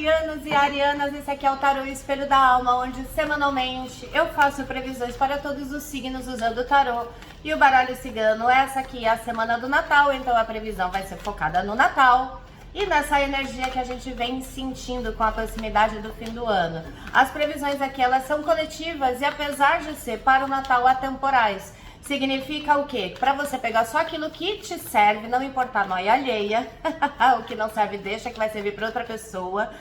arianos e arianas, esse aqui é o Tarô Espelho da Alma, onde semanalmente eu faço previsões para todos os signos usando o tarô e o baralho cigano. Essa aqui é a semana do Natal, então a previsão vai ser focada no Natal e nessa energia que a gente vem sentindo com a proximidade do fim do ano. As previsões aqui, elas são coletivas e apesar de ser para o Natal atemporais, significa o quê? Para você pegar só aquilo que te serve, não importar a noia alheia, o que não serve deixa, que vai servir para outra pessoa.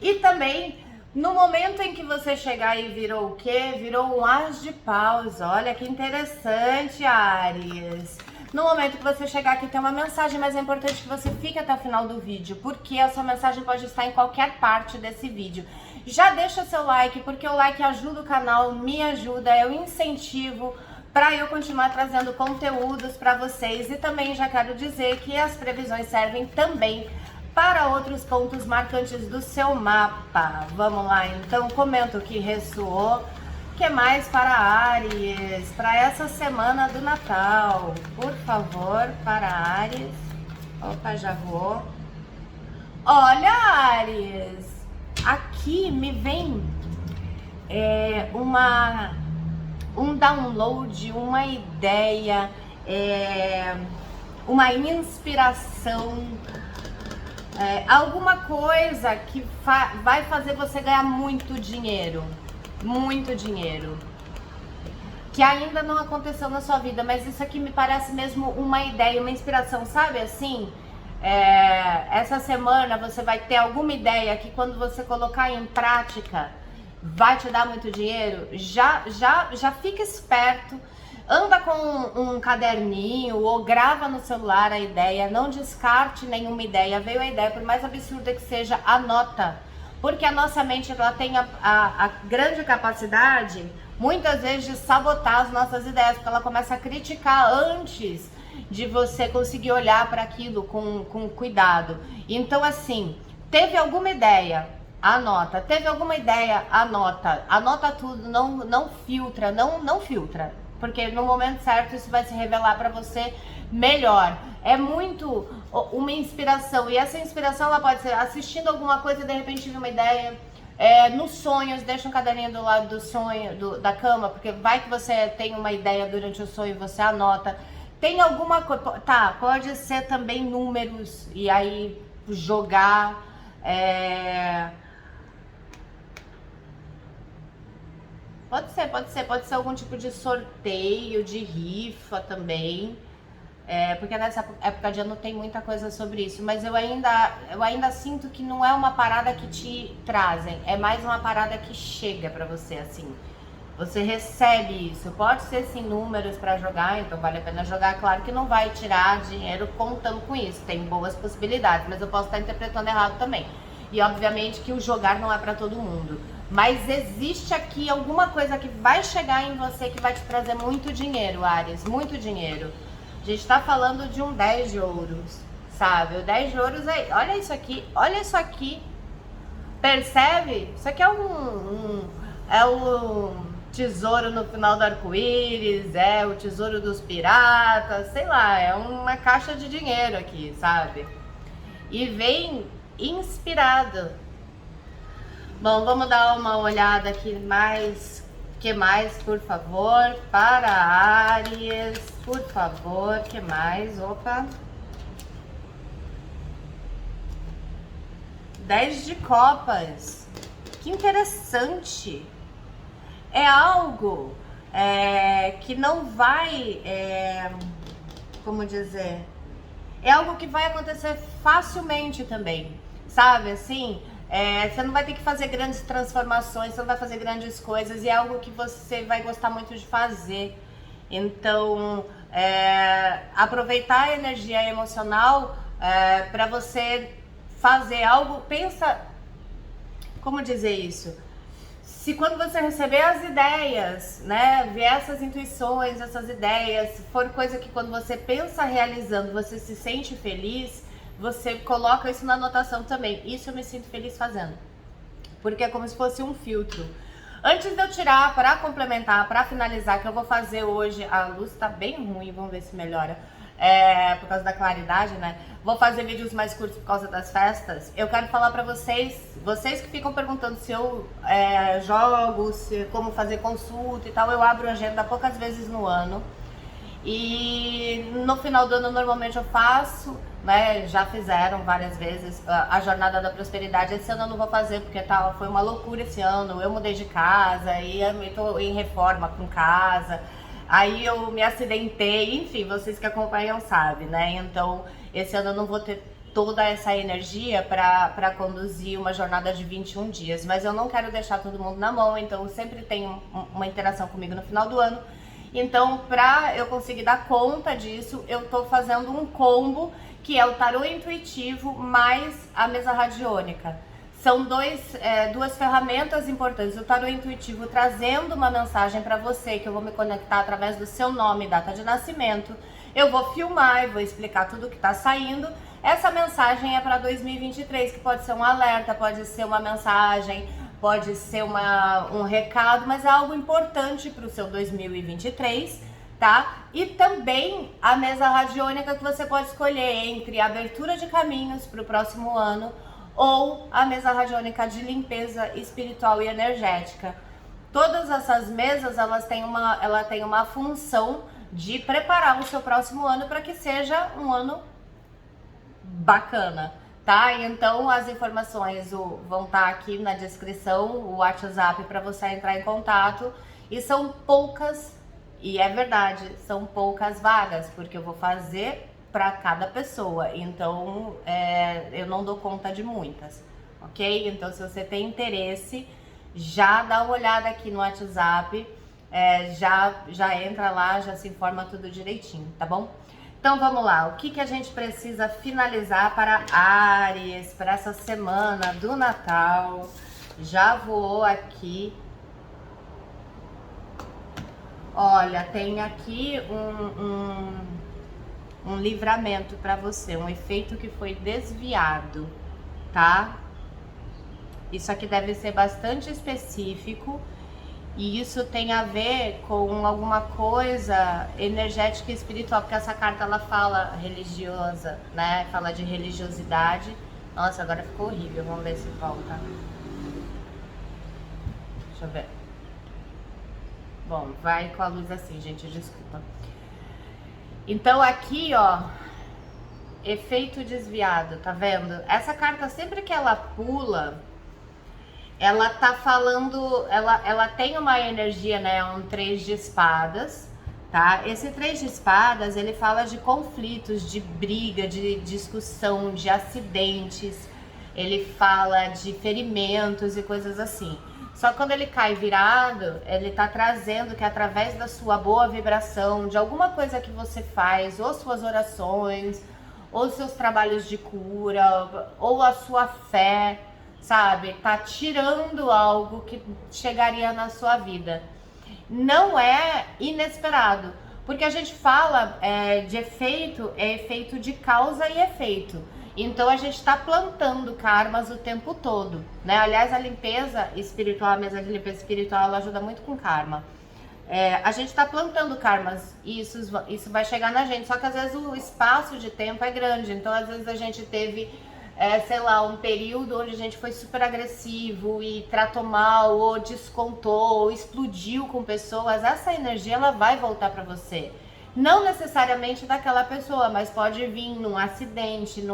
E também, no momento em que você chegar e virou o quê? Virou um as de paus. Olha que interessante, Áries. No momento que você chegar aqui tem uma mensagem, mas é importante que você fique até o final do vídeo, porque essa mensagem pode estar em qualquer parte desse vídeo. Já deixa seu like, porque o like ajuda o canal, me ajuda, é o incentivo para eu continuar trazendo conteúdos para vocês. E também já quero dizer que as previsões servem também para outros pontos marcantes do seu mapa. Vamos lá, então, comenta o que ressoou. O que mais para Áries, para essa semana do Natal? Por favor, para Áries. Opa, já vou. Olha, Áries, aqui me vem um download, uma ideia, uma inspiração, alguma coisa que vai fazer você ganhar muito dinheiro, que ainda não aconteceu na sua vida, mas isso aqui me parece mesmo uma ideia, uma inspiração, sabe assim? Essa semana você vai ter alguma ideia que quando você colocar em prática vai te dar muito dinheiro. Já fica esperto, anda com um caderninho ou grava no celular a ideia, não descarte nenhuma ideia. Veio a ideia, por mais absurda que seja, anota, porque a nossa mente ela tem a grande capacidade muitas vezes de sabotar as nossas ideias, porque ela começa a criticar antes de você conseguir olhar para aquilo com cuidado. Então assim, teve alguma ideia? Anota. Teve alguma ideia? Anota. Anota tudo, não filtra, não filtra, porque no momento certo isso vai se revelar para você melhor. É muito uma inspiração, e essa inspiração ela pode ser assistindo alguma coisa e de repente vir uma ideia, nos sonhos, deixa um caderninho do lado do sonho, da cama, porque vai que você tem uma ideia durante o sonho e você anota. Tem alguma coisa, tá, pode ser também números, e aí jogar, Pode ser algum tipo de sorteio, de rifa também, porque nessa época de ano tem muita coisa sobre isso, mas eu ainda sinto que não é uma parada que te trazem, é mais uma parada que chega pra você, assim, você recebe isso, pode ser sim números pra jogar, então vale a pena jogar, claro que não vai tirar dinheiro contando com isso, tem boas possibilidades, mas eu posso estar interpretando errado também, e obviamente que o jogar não é pra todo mundo. Mas existe aqui alguma coisa que vai chegar em você que vai te trazer muito dinheiro, Áries, muito dinheiro. A gente tá falando de um 10 de ouros, sabe? O 10 de ouros é, olha isso aqui, percebe? Isso aqui é o tesouro no final do arco-íris, é o tesouro dos piratas, sei lá, é uma caixa de dinheiro aqui, sabe? E vem inspirado. Bom, vamos dar uma olhada aqui mais. Que mais, por favor? Para Áries, por favor. Que mais? Opa. 10 de copas. Que interessante. É algo que não vai, como dizer, é algo que vai acontecer facilmente também, sabe, assim, você não vai ter que fazer grandes transformações, você não vai fazer grandes coisas, e é algo que você vai gostar muito de fazer. Então, aproveitar a energia emocional para você fazer algo. Pensa, como dizer isso? Se quando você receber as ideias, né, ver essas intuições, essas ideias, for coisa que quando você pensa realizando, você se sente feliz, você coloca isso na anotação também. Isso eu me sinto feliz fazendo, porque é como se fosse um filtro. Antes de eu tirar, para complementar, para finalizar, que eu vou fazer hoje, a luz tá bem ruim, vamos ver se melhora. por causa da claridade, né? Vou fazer vídeos mais curtos por causa das festas. Eu quero falar pra vocês que ficam perguntando se eu jogo, como fazer consulta e tal, eu abro agenda poucas vezes no ano. E no final do ano normalmente eu faço, né? Já fizeram várias vezes a Jornada da Prosperidade. Esse ano eu não vou fazer porque foi uma loucura esse ano. Eu mudei de casa e eu tô em reforma com casa. Aí eu me acidentei, enfim, vocês que acompanham sabem, né? Então esse ano eu não vou ter toda essa energia para conduzir uma jornada de 21 dias. Mas eu não quero deixar todo mundo na mão, então eu sempre tenho uma interação comigo no final do ano. Então, para eu conseguir dar conta disso, eu tô fazendo um combo que é o tarô intuitivo mais a mesa radiônica. São duas ferramentas importantes. O tarô intuitivo trazendo uma mensagem para você, que eu vou me conectar através do seu nome e data de nascimento. Eu vou filmar e vou explicar tudo que está saindo. Essa mensagem é para 2023, que pode ser um alerta, pode ser uma mensagem, pode ser um recado, mas é algo importante para o seu 2023, tá? E também a mesa radiônica que você pode escolher entre a abertura de caminhos para o próximo ano ou a mesa radiônica de limpeza espiritual e energética. Todas essas mesas, ela tem uma função de preparar o seu próximo ano para que seja um ano bacana, tá? Então as informações vão estar aqui na descrição, o WhatsApp para você entrar em contato. E são poucas, e é verdade, são poucas vagas, porque eu vou fazer para cada pessoa, então eu não dou conta de muitas, ok? Então se você tem interesse, já dá uma olhada aqui no WhatsApp, já entra lá, já se informa tudo direitinho, tá bom? Então vamos lá, o que a gente precisa finalizar para Áries, para essa semana do Natal? Já voou aqui. Olha, tem aqui um livramento para você, um efeito que foi desviado, tá? Isso aqui deve ser bastante específico. E isso tem a ver com alguma coisa energética e espiritual, porque essa carta ela fala religiosa, né? Fala de religiosidade. Nossa, agora ficou horrível. Vamos ver se volta. Deixa eu ver. Bom, vai com a luz assim, gente, desculpa. Então aqui, ó, efeito desviado, tá vendo? Essa carta, sempre que ela pula, ela tá falando, ela tem uma energia, né, um 3 de espadas, tá? Esse 3 de espadas, ele fala de conflitos, de briga, de discussão, de acidentes, ele fala de ferimentos e coisas assim. Só que quando ele cai virado, ele tá trazendo que através da sua boa vibração, de alguma coisa que você faz, ou suas orações, ou seus trabalhos de cura, ou a sua fé, sabe, tá tirando algo que chegaria na sua vida. Não é inesperado, porque a gente fala de efeito, é efeito de causa e efeito. Então a gente está plantando karmas o tempo todo, né? Aliás, a limpeza espiritual, a mesa de limpeza espiritual, ela ajuda muito com karma. A gente está plantando karmas e isso vai chegar na gente, só que às vezes o espaço de tempo é grande, então às vezes a gente teve sei lá, um período onde a gente foi super agressivo e tratou mal, ou descontou, ou explodiu com pessoas. Essa energia, ela vai voltar para você. Não necessariamente daquela pessoa, mas pode vir num acidente,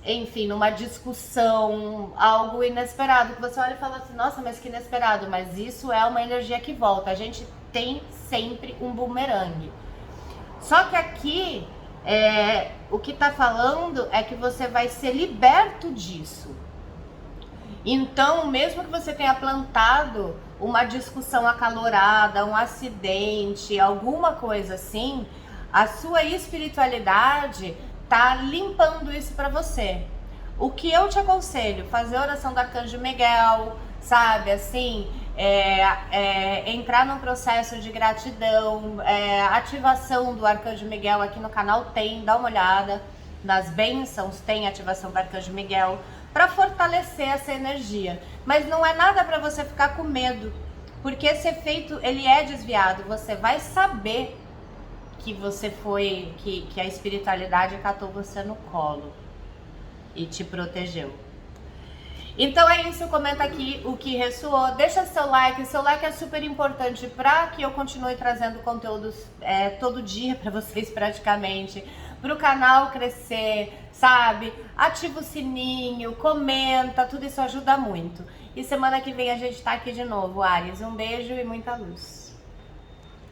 enfim, numa discussão, algo inesperado, que você olha e fala assim, nossa, mas que inesperado, mas isso é uma energia que volta. A gente tem sempre um bumerangue. Só que aqui, o que tá falando é que você vai ser liberto disso. Então, mesmo que você tenha plantado uma discussão acalorada, um acidente, alguma coisa assim, a sua espiritualidade tá limpando isso para você. O que eu te aconselho, fazer a oração do Arcanjo Miguel, sabe, assim, entrar num processo de gratidão, ativação do Arcanjo Miguel aqui no canal tem, dá uma olhada, nas bênçãos tem ativação do Arcanjo Miguel, para fortalecer essa energia. Mas não é nada para você ficar com medo, porque esse efeito, ele é desviado, você vai saber que você foi, que a espiritualidade catou você no colo e te protegeu. Então é isso, comenta aqui o que ressoou, deixa seu like é super importante para que eu continue trazendo conteúdos todo dia para vocês praticamente, para o canal crescer, sabe? Ativa o sininho, comenta, tudo isso ajuda muito. E semana que vem a gente tá aqui de novo, Áries. Um beijo e muita luz.